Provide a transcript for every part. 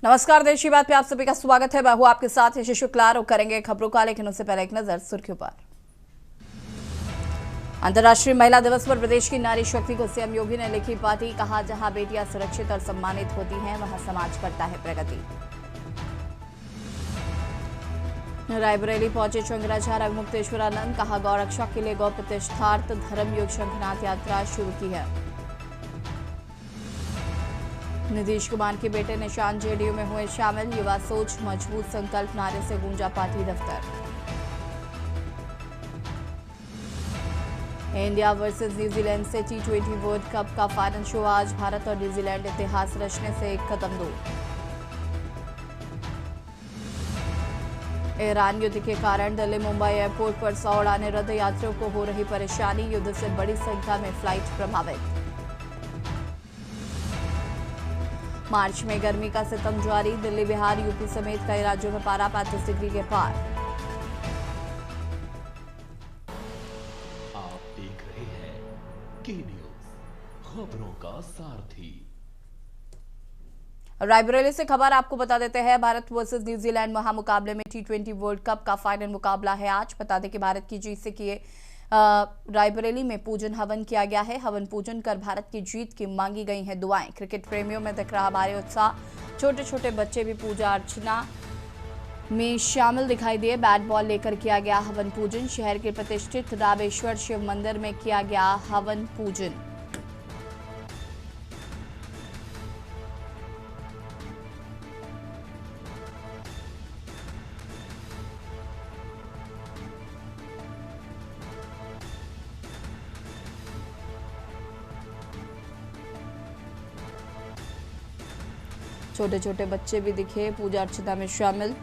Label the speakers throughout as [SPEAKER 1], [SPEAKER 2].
[SPEAKER 1] नमस्कार, देश की बात पे आप सभी का स्वागत है। मैं हूं आपके साथ यश शुक्ला और करेंगे खबरों का, लेकिन उससे पहले एक नजर सुर्खियों पर। अंतर्राष्ट्रीय महिला दिवस पर प्रदेश की नारी शक्ति को सीएम योगी ने लिखी पाती। कहा, जहां बेटियां सुरक्षित और सम्मानित होती हैं, वहां समाज करता है प्रगति। रायबरेली पहुंचे चंद्राचार्य मुक्तेश्वरानंद। कहा, गौरक्षा के लिए गौ प्रतिष्ठार्थ धर्मयुग शंखनाथ यात्रा शुरू की है। नीतीश कुमार के बेटे निशांत जेडीयू में हुए शामिल। युवा सोच मजबूत संकल्प नारे से गूंजा पार्टी दफ्तर। इंडिया वर्सेस न्यूजीलैंड से T20 वर्ल्ड कप का फाइनल शो आज। भारत और न्यूजीलैंड इतिहास रचने से एक कदम दूर। ईरान युद्ध के कारण दिल्ली मुंबई एयरपोर्ट पर 100 उड़ानें रद्द। यात्रियों को हो रही परेशानी। युद्ध से बड़ी संख्या में फ्लाइट प्रभावित। मार्च में गर्मी का सितम जारी। दिल्ली, बिहार, यूपी समेत कई राज्यों में पारा 35 डिग्री के पार।
[SPEAKER 2] आप देख रहे हैं के न्यूज, खबरों का सारथी।
[SPEAKER 1] रायबरेली से खबर आपको बता देते हैं, भारत वर्सेस न्यूजीलैंड महामुकाबले में T20 वर्ल्ड कप का फाइनल मुकाबला है आज। बता दें कि भारत की जीत से किए रायबरेली में पूजन हवन किया गया है। हवन पूजन कर भारत की जीत की मांगी गई हैं दुआएं। क्रिकेट प्रेमियों में दिख रहा भारी उत्साह। छोटे छोटे बच्चे भी पूजा अर्चना में शामिल दिखाई दिए। बैट बॉल लेकर किया गया हवन पूजन। शहर के प्रतिष्ठित रामेश्वर शिव मंदिर में किया गया हवन पूजन। छोटे छोटे बच्चे भी दिखे पूजा अर्चना में शामिल।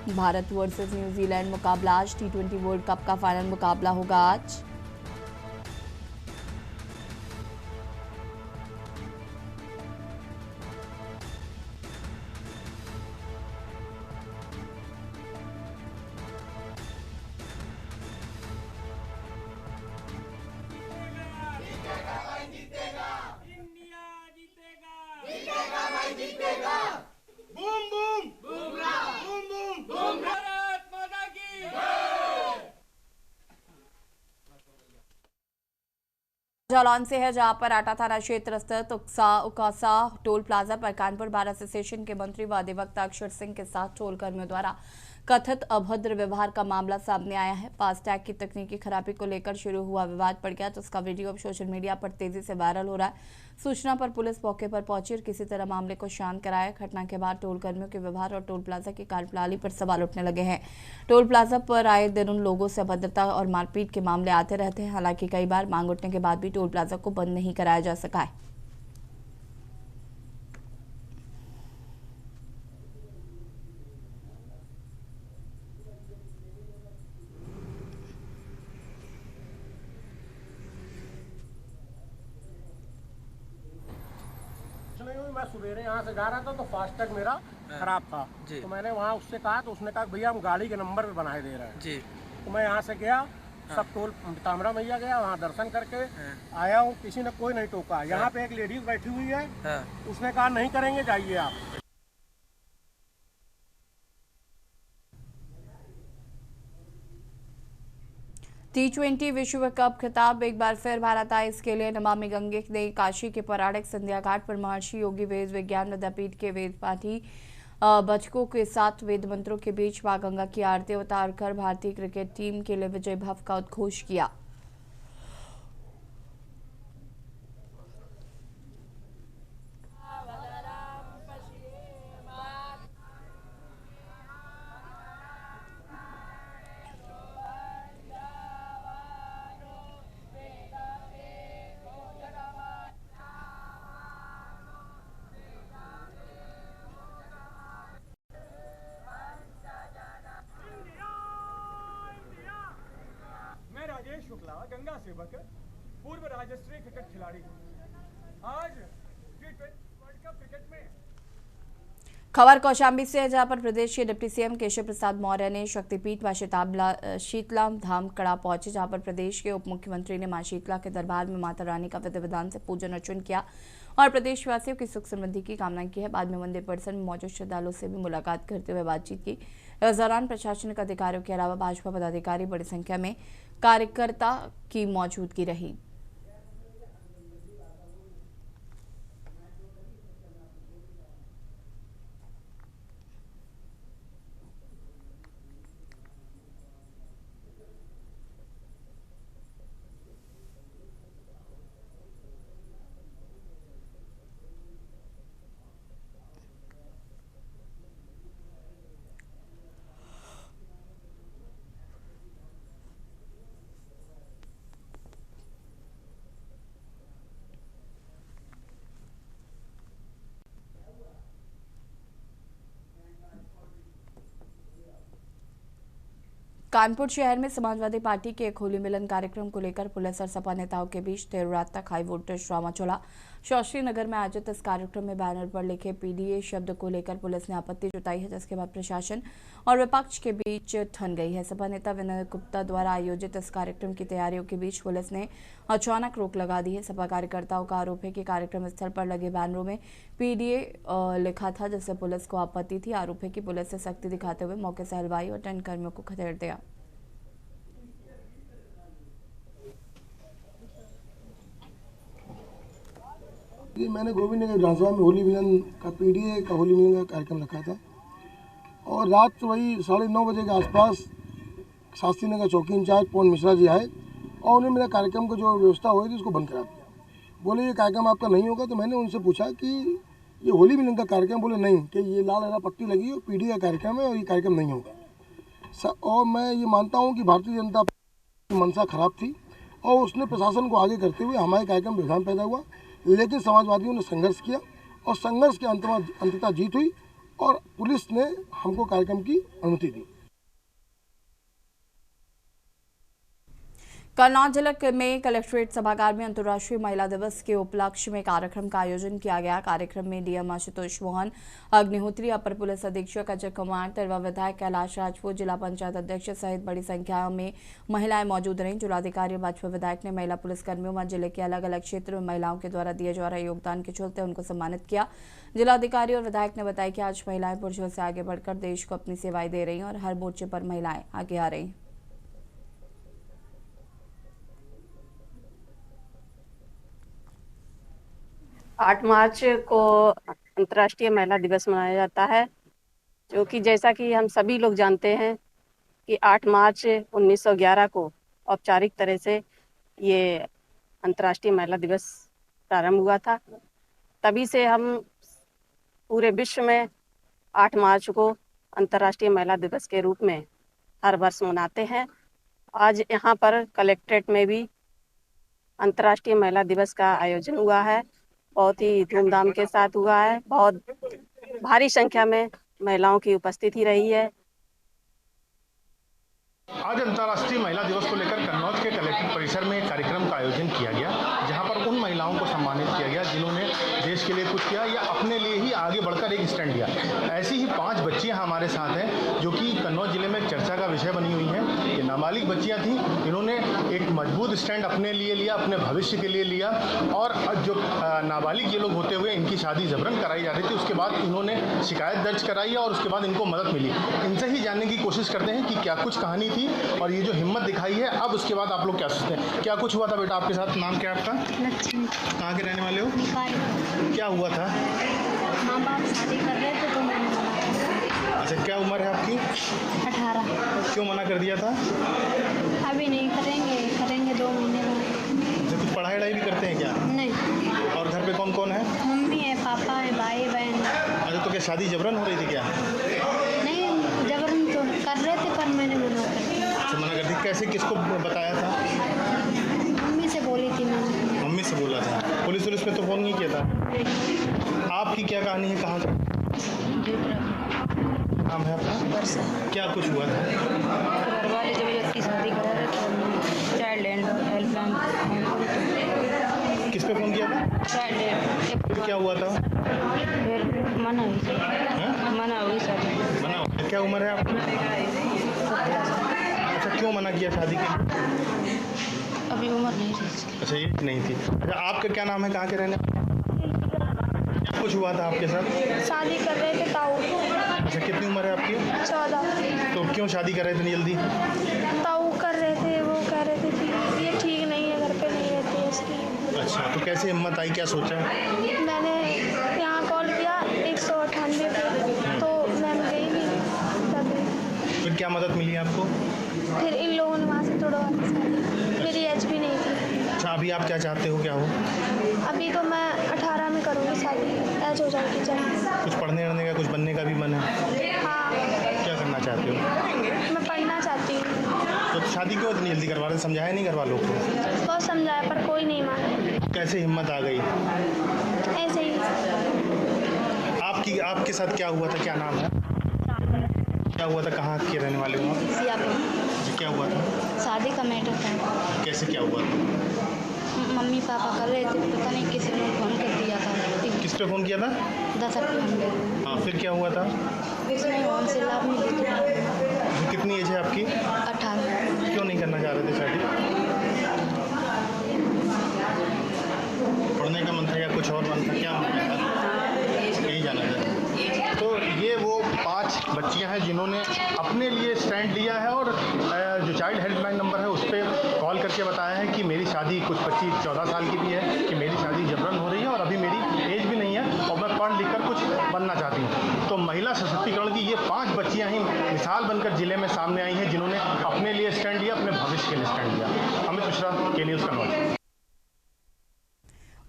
[SPEAKER 1] भारत वर्सेस न्यूजीलैंड मुकाबला आज। T20 वर्ल्ड कप का फाइनल मुकाबला होगा आज।
[SPEAKER 3] जीतेगा। Boom boom Bumrah, boom boom Bumrah, Bharat माता की जय।
[SPEAKER 1] जालौन से है, जहां पर आटा थाना क्षेत्र स्थित उकासा टोल प्लाजा पर कानपुर बार एसोसिएशन के मंत्री व अधिवक्ता अक्षर सिंह के साथ टोल कर्मियों द्वारा कथित अभद्र व्यवहार का मामला सामने आया है। फास्टैग की तकनीकी खराबी को लेकर शुरू हुआ विवाद बढ़ गया, तो उसका वीडियो अब सोशल मीडिया पर तेजी से वायरल हो रहा है। सूचना पर पुलिस मौके पर पहुंची और किसी तरह मामले को शांत कराया। घटना के बाद टोल कर्मियों के व्यवहार और टोल प्लाजा की कार्यप्रणाली पर सवाल उठने लगे हैं। टोल प्लाजा पर आए दिन उन लोगों से अभद्रता और मारपीट के मामले आते रहते हैं। हालांकि कई बार मांग उठने के बाद भी टोल प्लाजा को बंद नहीं कराया जा सका है।
[SPEAKER 4] मैं सवेरे यहाँ से जा रहा था तो फास्टैग मेरा खराब था तो मैंने वहाँ उससे कहा तो उसने कहा भैया हम गाड़ी के नंबर पे बनाए दे रहे हैं जी। तो मैं यहाँ से गया सब टोल तामरा मैया गया, वहाँ दर्शन करके आया हूँ। किसी ने कोई नहीं टोका। यहाँ पे एक लेडीज बैठी हुई है, उसने कहा नहीं करेंगे, जाइए आप।
[SPEAKER 1] T20 विश्व कप खिताब एक बार फिर भारत आए। इसके लिए नमामि गंगे ने काशी के पौराणिक संध्या घाट पर महर्षि योगी वेद विज्ञान विद्यापीठ के वेद पाठी बचकों के साथ वेद मंत्रों के बीच मां गंगा की आरती उतारकर भारतीय क्रिकेट टीम के लिए विजय भव का उद्घोष किया।
[SPEAKER 5] राजेश शुक्ला, गंगा सेवक, पूर्व राज्य स्तरीय क्रिकेट खिलाड़ी। आज T20 वर्ल्ड कप
[SPEAKER 1] खबर कौशाम्बी से है, जहां पर प्रदेश के डिप्टी सीएम केशव प्रसाद मौर्य ने शक्तिपीठ व शीतला धाम कड़ा पहुंचे, जहां पर प्रदेश के उप मुख्यमंत्री ने मां शीतला के दरबार में माता रानी का विधि विधान से पूजन अर्चन किया और प्रदेशवासियों की सुख समृद्धि की कामना की है। बाद में मंदिर परिसर में मौजूद श्रद्धालुओं से भी मुलाकात करते हुए बातचीत की। इस दौरान प्रशासनिक अधिकारियों के अलावा भाजपा पदाधिकारी बड़ी संख्या में कार्यकर्ता की मौजूदगी रही। कानपुर शहर में समाजवादी पार्टी के एक होली मिलन कार्यक्रम को लेकर पुलिस और सपा नेताओं के बीच देर रात तक हाई वोल्टेज ड्रामा चला। शास्त्री नगर में आयोजित इस कार्यक्रम में बैनर पर लिखे पीडीए शब्द को लेकर पुलिस ने आपत्ति जताई है, जिसके बाद प्रशासन और विपक्ष के बीच ठन गई है। सपा नेता विनय गुप्ता द्वारा आयोजित इस कार्यक्रम की तैयारियों के बीच पुलिस ने अचानक रोक लगा दी है। सपा कार्यकर्ताओं का आरोप है कि कार्यक्रम स्थल पर लगे बैनरों में पीडीए लिखा था, जिससे पुलिस को आपत्ति थी। आरोप है कि पुलिस से सख्ती दिखाते हुए मौके से हलवाई और टेंट कर्मियों को खदेड़ दिया।
[SPEAKER 6] ये मैंने गोविंद नगर विधानसभा में होली मिलन का पीडीए का होली मिलन का कार्यक्रम रखा था और रात वही 9:30 बजे के आसपास शास्त्री नगर चौकी इंचार्ज पवन मिश्रा जी आए और उन्होंने मेरा कार्यक्रम को जो व्यवस्था हुई थी उसको बंद करा दिया। बोले ये कार्यक्रम आपका नहीं होगा। तो मैंने उनसे पूछा कि ये होली मिलन का कार्यक्रम, बोले नहीं, कि ये लाल हरा पट्टी लगी है, पीडीए का कार्यक्रम है और ये कार्यक्रम नहीं होगा। और मैं ये मानता हूँ कि भारतीय जनता पार्टी की मंशा खराब थी और उसने प्रशासन को आगे करते हुए हमारे कार्यक्रम में व्यवधान पैदा हुआ, लेकिन समाजवादियों ने संघर्ष किया और संघर्ष के अंततः जीत हुई और पुलिस ने हमको कार्यक्रम की अनुमति दी।
[SPEAKER 1] कन्नौज जिले में कलेक्ट्रेट सभागार में अंतर्राष्ट्रीय महिला दिवस के उपलक्ष्य में कार्यक्रम का आयोजन किया गया। कार्यक्रम में डीएम आशुतोष मोहन अग्निहोत्री, अपर पुलिस अधीक्षक अजय कुमार, तिरवा विधायक कैलाश राजपूत, जिला पंचायत अध्यक्ष सहित बड़ी संख्या में महिलाएं मौजूद रहीं। जिलाधिकारी भाजपा विधायक ने महिला पुलिसकर्मियों व जिले के अलग अलग क्षेत्र में महिलाओं के द्वारा दिए जा रहे योगदान के चलते उनको सम्मानित किया। जिलाधिकारी और विधायक ने बताया कि आज महिलाएं पुरुषों से आगे बढ़कर देश को अपनी सेवाएं दे रही हैं और हर मोर्चे पर महिलाएं आगे आ रही।
[SPEAKER 7] 8 मार्च को अंतर्राष्ट्रीय महिला दिवस मनाया जाता है, जो कि जैसा कि हम सभी लोग जानते हैं कि 8 मार्च 1911 को औपचारिक तरह से ये अंतर्राष्ट्रीय महिला दिवस प्रारंभ हुआ था। तभी से हम पूरे विश्व में 8 मार्च को अंतर्राष्ट्रीय महिला दिवस के रूप में हर वर्ष मनाते हैं। आज यहाँ पर कलेक्ट्रेट में भी अंतर्राष्ट्रीय महिला दिवस का आयोजन हुआ है, बहुत ही धूमधाम के साथ हुआ है। बहुत भारी संख्या में महिलाओं की उपस्थिति रही है।
[SPEAKER 8] आज अंतर्राष्ट्रीय महिला दिवस को लेकर कन्नौज के कलेक्ट्रेट परिसर में एक कार्यक्रम का आयोजन किया गया, जहां पर उन महिलाओं को सम्मानित किया गया जिन्होंने देश के लिए कुछ किया या अपने लिए ही आगे बढ़कर एक स्टैंड लिया। ऐसी ही 5 बच्चियां हमारे साथ हैं जो कि कन्नौज जिले में चर्चा का विषय बनी हुई हैं। ये नाबालिग बच्चियां थीं, इन्होंने एक मजबूत स्टैंड अपने लिए लिया, अपने भविष्य के लिए लिया। और जो नाबालिग ये लोग होते हुए इनकी शादी जबरन कराई जा रही थी, उसके बाद इन्होंने शिकायत दर्ज कराई और उसके बाद इनको मदद मिली। इनसे ही जानने की कोशिश करते हैं कि क्या कुछ कहानी थी और ये जो हिम्मत दिखाई है, अब उसके बाद आप लोग क्या सोचते हैं, क्या कुछ हुआ था बेटा आपके साथ? नाम क्या है आपका?
[SPEAKER 9] लक्ष्मी।
[SPEAKER 8] कहाँ के रहने वाले हो? क्या हुआ था?
[SPEAKER 9] माँ बाप शादी कर रहे थे तो मैंने मना।
[SPEAKER 8] अच्छा, क्या उम्र है आपकी?
[SPEAKER 9] 18।
[SPEAKER 8] क्यों मना कर दिया था?
[SPEAKER 9] अभी नहीं करेंगे 2 महीने बाद।
[SPEAKER 8] अच्छा, कुछ पढ़ाई भी करते हैं क्या?
[SPEAKER 9] नहीं।
[SPEAKER 8] और घर पे कौन कौन है?
[SPEAKER 9] मम्मी है, पापा है, भाई बहन।
[SPEAKER 8] अच्छा, तो क्या शादी जबरन हो रही थी क्या?
[SPEAKER 9] नहीं, जबरन तो कर रहे थे पर मैंने मना कर दिया।
[SPEAKER 8] अच्छा, मना कर दी। कैसे, किसको बताया था?
[SPEAKER 9] मम्मी से बोली थी मैंने।
[SPEAKER 8] मम्मी से बोला था? पुलिस में तो फोन नहीं किया था? आपकी क्या कहानी है, कहाँ नाम है आपका? क्या कुछ हुआ था?
[SPEAKER 10] घर वाले जबरदस्ती शादी करा रहे थे, चाइल्ड हेल्पलाइन।
[SPEAKER 8] किस पे फोन किया था? फिर क्या हुआ था?
[SPEAKER 10] फिर मना हुई शादी।
[SPEAKER 8] मना हो गया। क्या उम्र है आपकी? अच्छा, क्यों मना किया शादी के?
[SPEAKER 10] अभी उम्र नहीं थी।
[SPEAKER 8] अच्छा, ये नहीं थी। अच्छा, आपका क्या नाम है, कहाँ के रहने? क्या कुछ हुआ था आपके साथ?
[SPEAKER 9] शादी कर रहे थे ताऊ।
[SPEAKER 8] अच्छा, कितनी उम्र है आपकी?
[SPEAKER 9] 14।
[SPEAKER 8] तो क्यों शादी कर रहे थे इतनी जल्दी?
[SPEAKER 9] ताऊ कर रहे थे, वो कह रहे थे कि ये ठीक नहीं है, घर पे नहीं रहती है इसकी।
[SPEAKER 8] अच्छा, तो कैसे हिम्मत आई, क्या सोचा?
[SPEAKER 9] मैंने यहाँ कॉल किया 198 पे, तो मैम गई नहीं तभी।
[SPEAKER 8] फिर क्या मदद मिली आपको?
[SPEAKER 9] फिर इन लोगों ने वहाँ से तोड़वा दी शादी। मेरी एज भी नहीं थी।
[SPEAKER 8] अच्छा, अभी आप क्या चाहते हो, क्या हो?
[SPEAKER 9] अभी तो मैं 18 में करूँगी शादी, एज हो जाएगी जब।
[SPEAKER 8] कुछ पढ़ने वढ़ने का, कुछ बनने का भी मन है?
[SPEAKER 9] हाँ,
[SPEAKER 8] क्या करना चाहते हो?
[SPEAKER 9] मैं पढ़ना चाहती हूँ।
[SPEAKER 8] तो शादी क्यों इतनी जल्दी करवा रहे? समझाया नहीं घर वालों को?
[SPEAKER 9] बहुत समझाया पर कोई नहीं माना।
[SPEAKER 8] कैसे हिम्मत आ गई?
[SPEAKER 9] ऐसे ही।
[SPEAKER 8] आपके साथ क्या हुआ था, क्या नाम है? क्या हुआ था, कहाँ के रहने वाले हो आप? जी, क्या हुआ था?
[SPEAKER 10] शादी का मैटर था।
[SPEAKER 8] कैसे क्या हुआ था?
[SPEAKER 10] मम्मी पापा कर रहे थे, पता नहीं किसी ने फोन कर दिया था।
[SPEAKER 8] किस पे फ़ोन किया था?
[SPEAKER 10] 10 रुपये।
[SPEAKER 8] हाँ, फिर क्या हुआ था?
[SPEAKER 10] कुछ नहीं, फोन से लाभ मिली थी।
[SPEAKER 8] कितनी एज है आपकी?
[SPEAKER 10] 18।
[SPEAKER 8] क्यों नहीं करना चाह रहे थे शादी? पढ़ने का मन था या कुछ और मन था, क्या मन था? यही जाना था। तो ये वो 5 बच्चियां हैं जिन्होंने अपने लिए स्टैंड लिया है और जो चाइल्ड हेल्पलाइन नंबर है उस पर कॉल करके बताया है कि मेरी शादी कुछ 25-14 साल की भी है, कि मेरी शादी जबरन हो रही है और अभी मेरी एज भी नहीं है और मैं पढ़ लिख कर कुछ बनना चाहती हूँ। तो महिला सशक्तिकरण की ये 5 बच्चियाँ ही मिसाल बनकर ज़िले में सामने आई हैं जिन्होंने अपने लिए स्टैंड लिया, अपने भविष्य के लिए स्टैंड लिया। अमित मिश्रा, के न्यूज़ कन्नौज।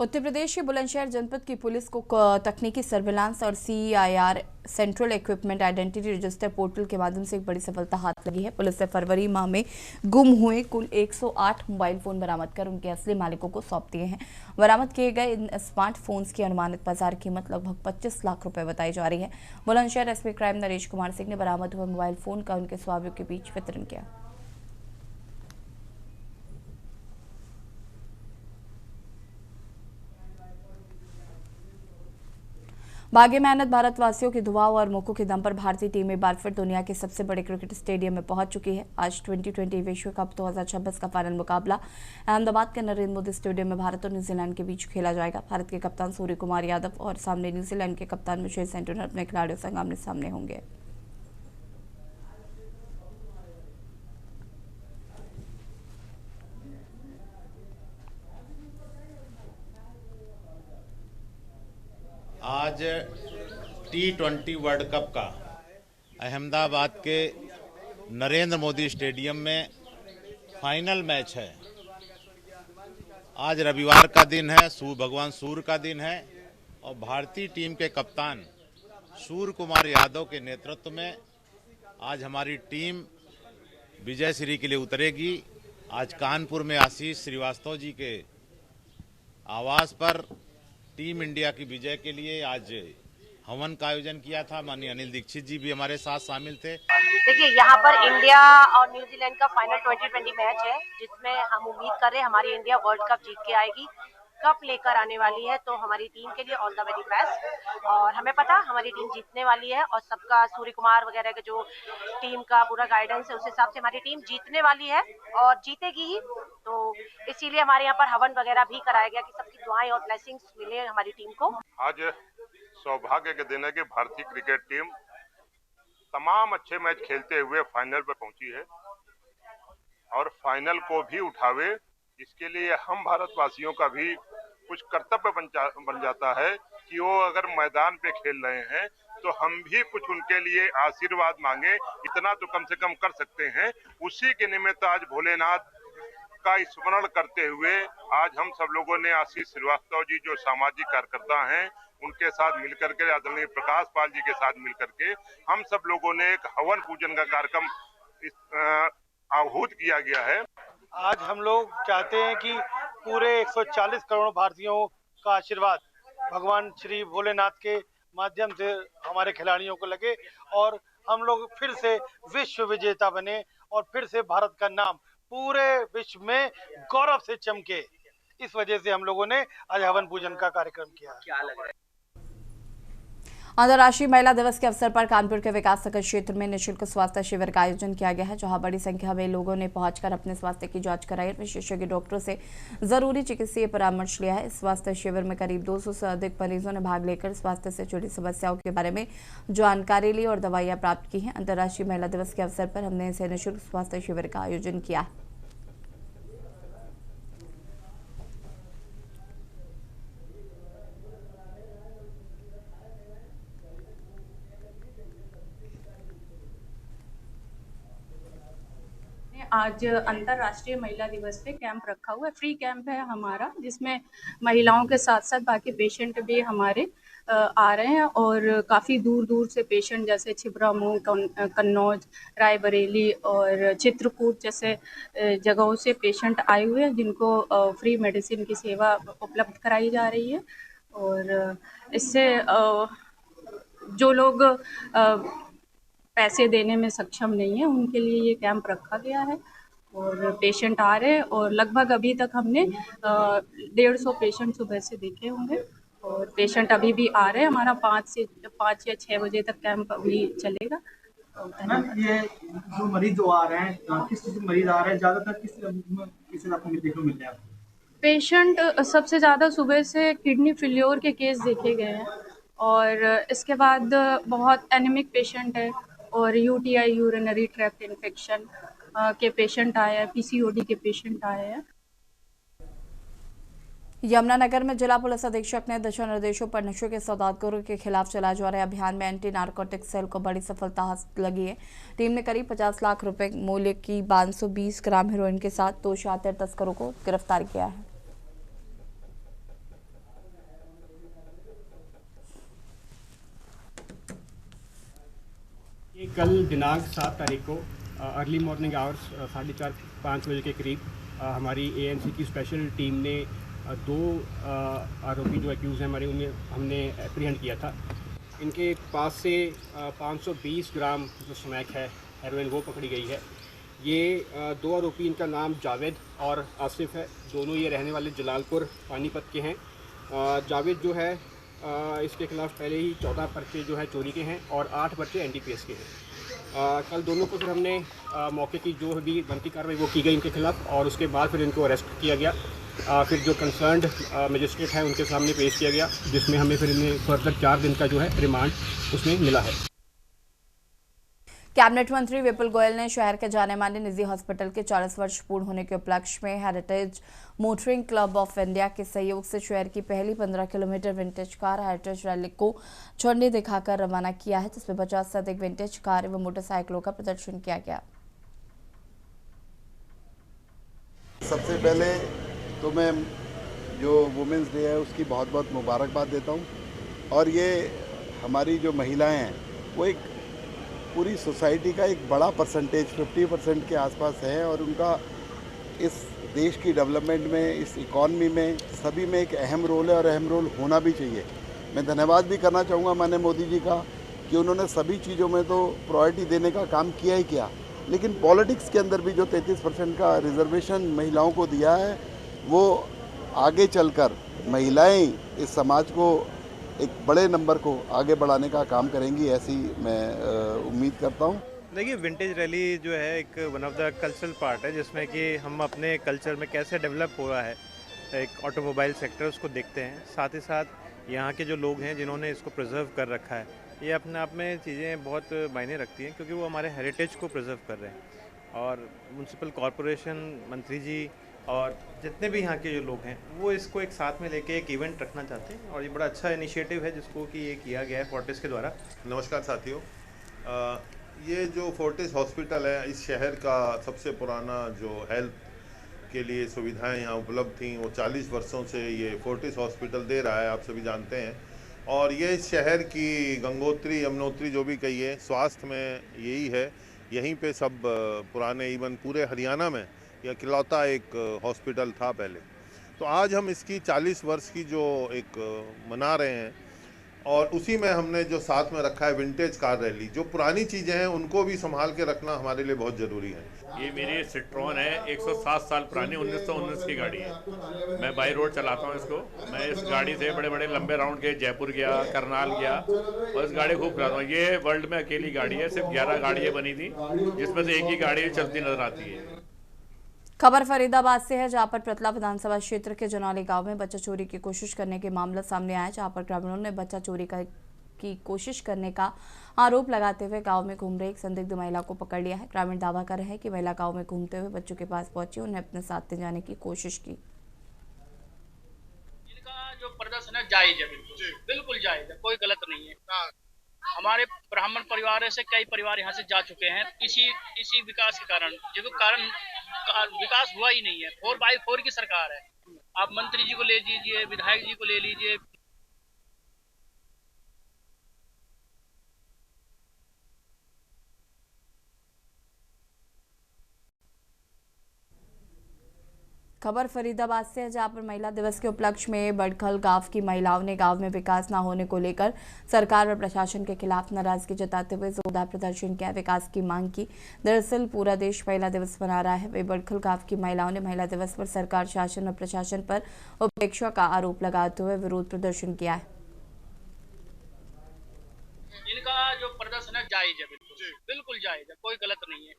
[SPEAKER 1] उत्तर प्रदेश के बुलंदशहर जनपद की पुलिस को तकनीकी सर्विलांस और CIR central equipment identity register portal के माध्यम से एक बड़ी सफलता हाथ लगी है। पुलिस ने फरवरी माह में गुम हुए कुल 108 मोबाइल फोन बरामद कर उनके असली मालिकों को सौंप दिए हैं। बरामद किए गए इन स्मार्टफोन्स की अनुमानित बाजार कीमत लगभग 25 लाख रुपए बताई जा रही है। बुलंदशहर SP क्राइम नरेश कुमार सिंह ने बरामद हुए मोबाइल फोन का उनके स्वामियों के बीच वितरण किया। भाग्य मेहनत भारतवासियों की दुआओं और मौकों के दम पर भारतीय टीम एक बार फिर दुनिया के सबसे बड़े क्रिकेट स्टेडियम में पहुंच चुकी है। आज T20 विश्व कप 2026 का फाइनल मुकाबला अहमदाबाद के नरेंद्र मोदी स्टेडियम में भारत और न्यूजीलैंड के बीच खेला जाएगा। भारत के कप्तान सूर्य कुमार यादव और सामने न्यूजीलैंड के कप्तान मिशेल सेंटनर अपने खिलाड़ियों संग आमने सामने होंगे।
[SPEAKER 11] आज T20 वर्ल्ड कप का अहमदाबाद के नरेंद्र मोदी स्टेडियम में फाइनल मैच है। आज रविवार का दिन है, भगवान सूर्य का दिन है और भारतीय टीम के कप्तान सूर्य कुमार यादव के नेतृत्व में आज हमारी टीम विजय श्री के लिए उतरेगी। आज कानपुर में आशीष श्रीवास्तव जी के आवास पर टीम इंडिया की विजय के लिए आज हवन का आयोजन किया था। माननीय अनिल दीक्षित जी भी हमारे साथ शामिल थे।
[SPEAKER 12] देखिए, यहाँ पर इंडिया और न्यूजीलैंड का फाइनल 2020 मैच है, जिसमें हम उम्मीद कर रहे हैं हमारी इंडिया वर्ल्ड कप जीत के आएगी, कप लेकर आने वाली है। तो हमारी टीम के लिए ऑल द वेरी बेस्ट। और हमें पता हमारी टीम जीतने वाली है और सबका सूर्य कुमार वगैरह का जो टीम का पूरा गाइडेंस है उस हिसाब से हमारी टीम जीतने वाली है और जीतेगी ही। तो इसीलिए हमारे यहाँ पर हवन वगैरह भी कराया गया कि सबकी दुआएं और ब्लेसिंग्स मिले हमारी टीम को।
[SPEAKER 13] आज सौभाग्य के दिन है कि भारतीय क्रिकेट टीम तमाम अच्छे मैच खेलते हुए फाइनल पर पहुंची है और फाइनल को भी उठावे, इसके लिए हम भारतवासियों का भी कुछ कर्तव्य बन जाता है कि वो अगर मैदान पे खेल रहे हैं तो हम भी कुछ उनके लिए आशीर्वाद मांगे। इतना तो कम से कम कर सकते हैं। उसी के निमित्त आज भोलेनाथ का स्मरण करते हुए आज हम सब लोगों ने आशीष श्रीवास्तव जी जो सामाजिक कार्यकर्ता हैं उनके साथ मिलकर के, आदरणीय प्रकाश पाल जी के साथ मिलकर के हम सब लोगों ने एक हवन पूजन का कार्यक्रम आहूत किया गया है।
[SPEAKER 14] आज हम लोग चाहते हैं कि पूरे 140 करोड़ भारतीयों का आशीर्वाद भगवान श्री भोलेनाथ के माध्यम से हमारे खिलाड़ियों को लगे और हम लोग फिर से विश्व विजेता बने और फिर से भारत का नाम पूरे विश्व में गौरव से चमके। इस वजह से हम लोगों ने आज हवन पूजन का कार्यक्रम किया।
[SPEAKER 15] क्या लग रहा है?
[SPEAKER 1] अंतर्राष्ट्रीय महिला दिवस के अवसर पर कानपुर के विकास नगर क्षेत्र में निःशुल्क स्वास्थ्य शिविर का आयोजन किया गया है, जहां बड़ी संख्या में लोगों ने पहुंचकर अपने स्वास्थ्य की जांच कराई और विशेषज्ञ डॉक्टरों से जरूरी चिकित्सीय परामर्श लिया है। इस स्वास्थ्य शिविर में करीब 200 से अधिक मरीजों ने भाग लेकर स्वास्थ्य से जुड़ी समस्याओं के बारे में जानकारी ली और दवाइयां प्राप्त की हैं। अंतर्राष्ट्रीय महिला दिवस के अवसर पर हमने इसे निःशुल्क स्वास्थ्य शिविर का आयोजन किया है।
[SPEAKER 16] आज अंतर्राष्ट्रीय महिला दिवस पे कैंप रखा हुआ है। फ्री कैंप है हमारा, जिसमें महिलाओं के साथ साथ बाकी पेशेंट भी हमारे आ रहे हैं और काफ़ी दूर दूर से पेशेंट जैसे छिबरामऊ, कन्नौज, रायबरेली और चित्रकूट जैसे जगहों से पेशेंट आए हुए हैं, जिनको फ्री मेडिसिन की सेवा उपलब्ध कराई जा रही है। और इससे जो लोग पैसे देने में सक्षम नहीं है, उनके लिए ये कैंप रखा गया है और पेशेंट आ रहे हैं। और लगभग अभी तक हमने 150 पेशेंट सुबह से देखे होंगे और पेशेंट अभी भी आ रहे हैं। हमारा 5 या 6 बजे तक कैंप अभी चलेगा।
[SPEAKER 5] मैम, ये जो मरीज जो आ रहे हैं, किस चीज़ के मरीज आ रहे हैं, ज़्यादातर किस आपको देखने को मिल रहा है?
[SPEAKER 16] पेशेंट सबसे ज़्यादा सुबह से किडनी फेल्योर के केस देखे गए हैं और इसके बाद बहुत एनीमिक पेशेंट है और यूटीआई, यूरिनरी ट्रैक्ट इन्फेक्शन के पेशेंट आए हैं, पीसीओडी के पेशेंट आए हैं।
[SPEAKER 1] यमुनानगर में जिला पुलिस अधीक्षक ने दिशा निर्देशों पर नशे के सौदागरों के खिलाफ चलाए जा रहे अभियान में एंटी नारकोटिक्स सेल को बड़ी सफलता हासिल लगी है। टीम ने करीब 50 लाख रुपए मूल्य की 520 ग्राम हेरोइन के साथ 2 शातिर तस्करों को गिरफ्तार किया है।
[SPEAKER 17] ये कल दिनांक 7 तारीख को अर्ली मॉर्निंग आवर्स 4:30-5 बजे के करीब हमारी एएनसी की स्पेशल टीम ने 2 आरोपी जो एक्यूज़ हैं हमारे, उन्हें हमने एप्रीहेंड किया था। इनके पास से 520 ग्राम जो स्मैक है हेरोइन, वो पकड़ी गई है। ये 2 आरोपी, इनका नाम जावेद और आसिफ है। दोनों ये रहने वाले जलालपुर पानीपत के हैं। जावेद जो है इसके खिलाफ पहले ही 14 पर्चे जो है चोरी के हैं और 8 पर्चे एनडीपीएस के हैं। कल दोनों को फिर हमने मौके की जो भी बनती कार्रवाई वो की गई इनके खिलाफ और उसके बाद फिर इनको अरेस्ट किया गया। फिर जो कंसर्न्ड मजिस्ट्रेट है उनके सामने पेश किया गया, जिसमें हमें फिर इन्हें फर्दर 4 दिन का जो है रिमांड उसमें मिला है।
[SPEAKER 1] कैबिनेट मंत्री विपुल गोयल ने शहर के जाने माने निजी हॉस्पिटल के 40 वर्ष पूर्ण होने के उपलक्ष्य में heritage motoring club of India के सहयोग से शहर की पहली 15 kilometre vintage car heritage rally को झंडी दिखाकर रवाना किया है, जिसमें 50 से अधिक विंटेज कार एवं मोटरसाइकिलों का प्रदर्शन किया गया।
[SPEAKER 18] सबसे पहले तो मैं जो वुमेंस डे है उसकी बहुत बहुत मुबारकबाद देता हूँ। और ये हमारी जो महिलाएं हैं वो एक पूरी सोसाइटी का एक बड़ा परसेंटेज 50% के आसपास है और उनका इस देश की डेवलपमेंट में, इस इकॉनमी में, सभी में एक अहम रोल है और अहम रोल होना भी चाहिए। मैं धन्यवाद भी करना चाहूँगा माननीय मोदी जी का कि उन्होंने सभी चीज़ों में तो प्रायोरिटी देने का काम किया ही किया, लेकिन पॉलिटिक्स के अंदर भी जो 33% का रिजर्वेशन महिलाओं को दिया है, वो आगे चलकर महिलाएं इस समाज को एक बड़े नंबर को आगे बढ़ाने का काम करेंगी, ऐसी मैं उम्मीद करता हूँ।
[SPEAKER 19] देखिए, विंटेज रैली जो है एक one of the cultural part है, जिसमें कि हम अपने कल्चर में कैसे डेवलप हो रहा है एक ऑटोमोबाइल सेक्टर, उसको देखते हैं। साथ ही साथ यहाँ के जो लोग हैं जिन्होंने इसको प्रिजर्व कर रखा है, ये अपने आप में चीज़ें बहुत मायने रखती हैं, क्योंकि वो हमारे हेरिटेज को प्रिजर्व कर रहे हैं। और म्यूनसिपल कॉरपोरेशन, मंत्री जी और जितने भी यहाँ के जो लोग हैं वो इसको एक साथ में लेके एक इवेंट रखना चाहते हैं और ये बड़ा अच्छा इनिशिएटिव है जिसको कि ये किया गया है फोर्टिस के द्वारा।
[SPEAKER 20] नमस्कार साथियों, ये जो फोर्टिस हॉस्पिटल है, इस शहर का सबसे पुराना जो हेल्थ के लिए सुविधाएं यहाँ उपलब्ध थी, वो 40 वर्षों से ये फोर्टिस हॉस्पिटल दे रहा है, आप सभी जानते हैं। और ये इस शहर की गंगोत्री, यमुनोत्री जो भी कहिए, स्वास्थ्य में यही है। यहीं पे सब पुराने, इवन पूरे हरियाणा में यह इकलौता एक हॉस्पिटल था पहले। तो आज हम इसकी 40 वर्ष की जो एक मना रहे हैं और उसी में हमने जो साथ में रखा है विंटेज कार रैली, जो पुरानी चीज़ें हैं उनको भी संभाल के रखना हमारे लिए बहुत ज़रूरी है।
[SPEAKER 15] ये मेरी सिट्रोन है, 107 साल पुरानी 1919 की गाड़ी है। मैं बाई रोड चलाता हूँ इसको। मैं इस गाड़ी से बड़े बड़े लंबे राउंड के जयपुर गया, करनाल गया और इस गाड़ी खूब चलाता हूँ। ये वर्ल्ड में अकेली गाड़ी है, सिर्फ 11 गाड़ियाँ बनी थी जिसमें से एक ही गाड़ी चलती नजर आती है।
[SPEAKER 1] खबर फरीदाबाद से है, जहां पर प्रतला विधानसभा क्षेत्र के जनौली गांव में बच्चा चोरी की कोशिश करने के मामला सामने आया, जहां पर ग्रामीणों ने बच्चा चोरी की कोशिश करने का आरोप लगाते हुए गांव में घूम रही एक संदिग्ध महिला को पकड़ लिया है। ग्रामीण दावा कर रहे हैं कि महिला गांव में घूमते हुए बच्चों के पास पहुंची, उन्हें अपने साथ ले जाने की कोशिश की।
[SPEAKER 21] इनका जो प्रदर्शन है जायज है, बिल्कुल जायज है, कोई गलत नहीं है। हमारे ब्राह्मण परिवार से कई परिवार यहाँ से जा चुके हैं इसी विकास के कारण, जिसके कारण विकास हुआ ही नहीं है। 4x4 की सरकार है। आप मंत्री जी को ले लीजिए, विधायक जी को ले लीजिए।
[SPEAKER 1] खबर फरीदाबाद से है, जहां पर महिला दिवस के उपलक्ष्य में बड़खल गांव की महिलाओं ने गांव में विकास न होने को लेकर सरकार और प्रशासन के खिलाफ नाराजगी जताते हुए जोरदार प्रदर्शन किया, विकास की मांग की। दरअसल पूरा देश महिला दिवस मना रहा है। वे बड़खल गांव की महिलाओं ने महिला दिवस पर सरकार, शासन और प्रशासन पर उपेक्षा का आरोप लगाते हुए विरोध प्रदर्शन किया है।
[SPEAKER 21] इनका जो प्रदर्शन है जायज है, बिल्कुल जायज है, कोई गलत नहीं है।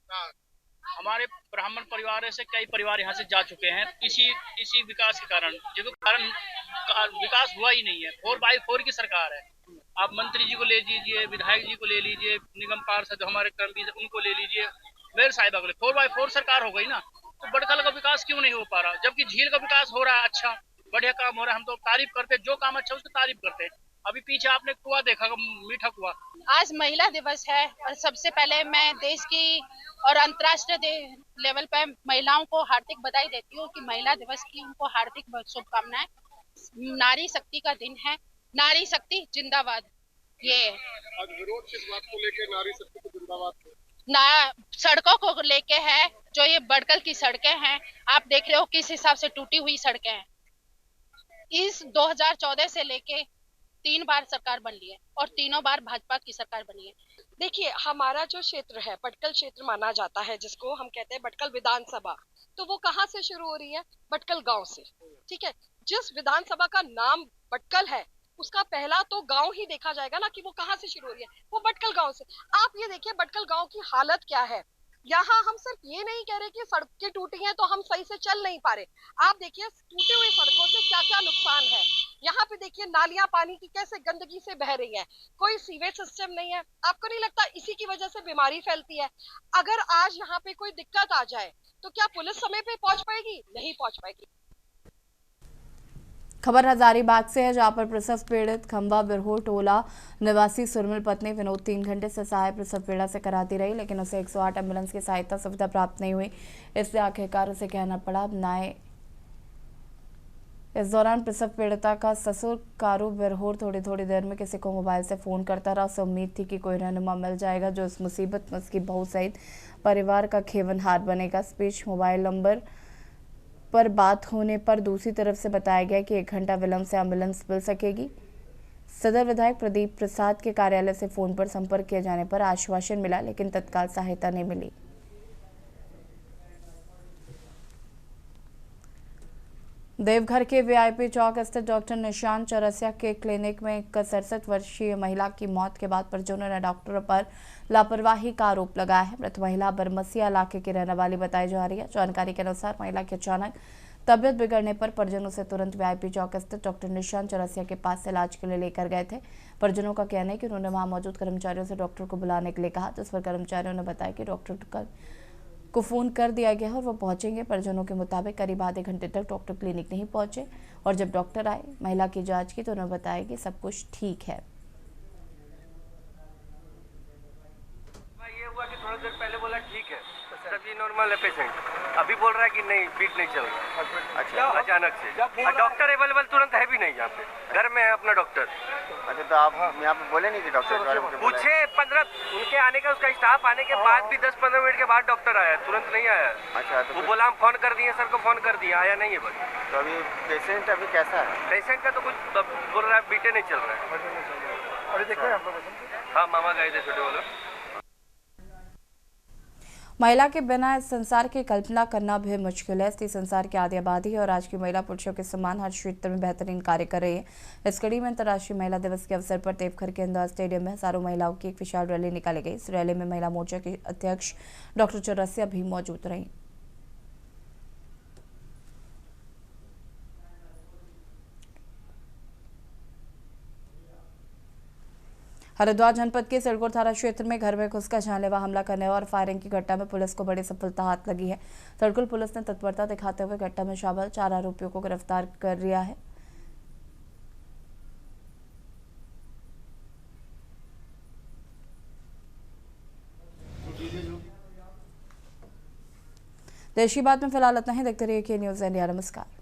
[SPEAKER 21] हमारे ब्राह्मण परिवार से कई परिवार यहाँ से जा चुके हैं इसी विकास के कारण, जिसके कारण विकास हुआ ही नहीं है। 4x4 की सरकार है। आप मंत्री जी को ले लीजिए, विधायक जी को ले लीजिए, निगम पार्षद हमारे कर्मवीर उनको ले लीजिए, मेयर साहिबा को ले। 4x4 सरकार हो गई ना, तो बड़खल का विकास क्यों नहीं हो पा रहा, जबकि झील का विकास हो रहा है। अच्छा बढ़िया काम हो रहा है, हम तो तारीफ करते, जो काम अच्छा उसकी तारीफ करते। अभी पीछे आपने कुआं देखा, मीठा कुआं।
[SPEAKER 22] आज महिला दिवस है और सबसे पहले मैं देश की और अंतर्राष्ट्रीय लेवल पर महिलाओं को हार्दिक बधाई देती हूँ कि महिला दिवस की उनको हार्दिक शुभकामनाएं। नारी शक्ति का दिन है, नारी शक्ति जिंदाबाद। ये
[SPEAKER 6] आज विरोध किस बात को लेके नारी शक्ति को जिंदाबाद
[SPEAKER 22] सड़कों को लेके है, जो ये बड़खल की सड़कें हैं, आप देख रहे हो किस हिसाब से टूटी हुई सड़कें हैं। इस 2014 से लेके 3 बार सरकार बन ली है और तीनों बार भाजपा की सरकार बनी है।
[SPEAKER 23] देखिए, हमारा जो क्षेत्र है बटकल क्षेत्र माना जाता है, जिसको हम कहते हैं बटकल विधानसभा, तो वो कहाँ से शुरू हो रही है? बटकल गांव से। ठीक है, जिस विधानसभा का नाम बटकल है उसका पहला तो गांव ही देखा जाएगा ना कि वो कहाँ से शुरू हो रही है, वो बटकल गांव से। आप ये देखिए बटकल गांव की हालत क्या है। यहाँ हम सिर्फ ये नहीं कह रहे कि सड़कें टूटी हैं तो हम सही से चल नहीं पा रहे। आप देखिए टूटे हुए सड़कों से क्या क्या नुकसान है। यहाँ पे देखिए नालियां पानी की कैसे गंदगी से बह रही है, कोई सीवेज सिस्टम नहीं है। आपको नहीं लगता इसी की वजह से बीमारी फैलती है? अगर आज यहाँ पे कोई दिक्कत आ जाए तो क्या पुलिस समय पे पहुंच पाएगी? नहीं पहुंच पाएगी।
[SPEAKER 1] खबर हजारीबाग से है, जहां पर प्रसव पीड़ित खंबा बिरहो टोला निवासी सुरमिल पत्नी विनोद 3 घंटे से सहाय प्रसव पीड़ा से कराती रही, लेकिन उसे 108 एम्बुलेंस की सहायता सुविधा प्राप्त नहीं हुई। इससे आखिरकार उसे कहना पड़ा अब नाए। इस दौरान प्रसव पीड़िता का ससुर कारू बिरहोर थोड़ी देर में किसी को मोबाइल से फोन करता रहा। उसे उम्मीद थी कि कोई रहनुमा मिल जाएगा जो इस मुसीबत में उसकी बहू सहित परिवार का खेवनहार बनेगा। इस बीच मोबाइल नंबर पर बात होने पर दूसरी तरफ से बताया गया कि 1 घंटा विलंब से एम्बुलेंस मिल सकेगी। सदर विधायक प्रदीप प्रसाद के कार्यालय से फोन पर संपर्क किए जाने पर आश्वासन मिला, लेकिन तत्काल सहायता नहीं मिली। देवघर के वीआईपी चौक स्थित डॉक्टर निशांत चौरसिया के क्लिनिक में एक 67 वर्षीय महिला की मौत के बाद परिजनों ने डॉक्टरों पर लापरवाही का आरोप लगाया है। मृत महिला बरमसिया इलाके की रहने वाली बताई जा रही है। जानकारी के अनुसार महिला की अचानक तबियत बिगड़ने पर परिजनों से तुरंत वीआईपी चौक स्थित डॉक्टर निशांत चौरसिया के पास इलाज के लिए लेकर गए थे। परिजनों का कहना है कि उन्होंने वहां मौजूद कर्मचारियों से डॉक्टर को बुलाने के लिए कहा, जिस पर कर्मचारियों ने बताया कि डॉक्टर को फोन कर दिया गया है और वो पहुंचेंगे। परिजनों के मुताबिक करीब आधे घंटे तक डॉक्टर क्लिनिक नहीं पहुंचे और जब डॉक्टर आए महिला की जांच की तो उन्होंने बताया कि सब कुछ ठीक है।
[SPEAKER 24] ये हुआ कि थोड़ी देर पहले बोला ठीक है, तब ये नॉर्मल है पेशेंट, अभी बोल रहा है कि नहीं बीट नहीं चल रहा। अच्छा, अचानक से डॉक्टर अवेलेबल तुरंत है भी नहीं यहाँ पे, घर में है अपना डॉक्टर।
[SPEAKER 25] अच्छा, तो आप यहाँ पे बोले नहीं कि डॉक्टर
[SPEAKER 24] पूछे 15 उनके आने का, उसका स्टाफ आने के बाद भी 10-15 मिनट के बाद डॉक्टर आया, तुरंत नहीं आया।
[SPEAKER 25] अच्छा, तो
[SPEAKER 24] वो बोला हम फोन कर दिए, सर को फोन कर दिया, आया नहीं है बस।
[SPEAKER 25] तो अभी पेशेंट अभी कैसा है?
[SPEAKER 24] पेशेंट का तो कुछ बोल रहा है बीटे नहीं चल रहा है। देखो हाँ मामा गए थे छोटे वाले।
[SPEAKER 1] महिला के बिना इस संसार की कल्पना करना भी मुश्किल है। इसलिए संसार की आधी आबादी है और आज की महिला पुरुषों के समान हर क्षेत्र में बेहतरीन कार्य कर रही है। इस कड़ी में अंतर्राष्ट्रीय महिला दिवस के अवसर पर देवघर के इंदौर स्टेडियम में हजारों महिलाओं की एक विशाल रैली निकाली गई। इस रैली में महिला मोर्चा की अध्यक्ष डॉक्टर चौरसिया भी मौजूद रही। हरिद्वार जनपद के सिरगुर थाना क्षेत्र में घर में घुसकर जानलेवा हमला करने और फायरिंग की घटना में पुलिस को बड़ी सफलता हाथ लगी है। सिरगुर पुलिस ने तत्परता दिखाते हुए घटना में शामिल 4 आरोपियों को गिरफ्तार कर लिया है। देश की बात में फिलहाल इतना ही। देखते रहिए के न्यूज़ इंडिया। नमस्कार।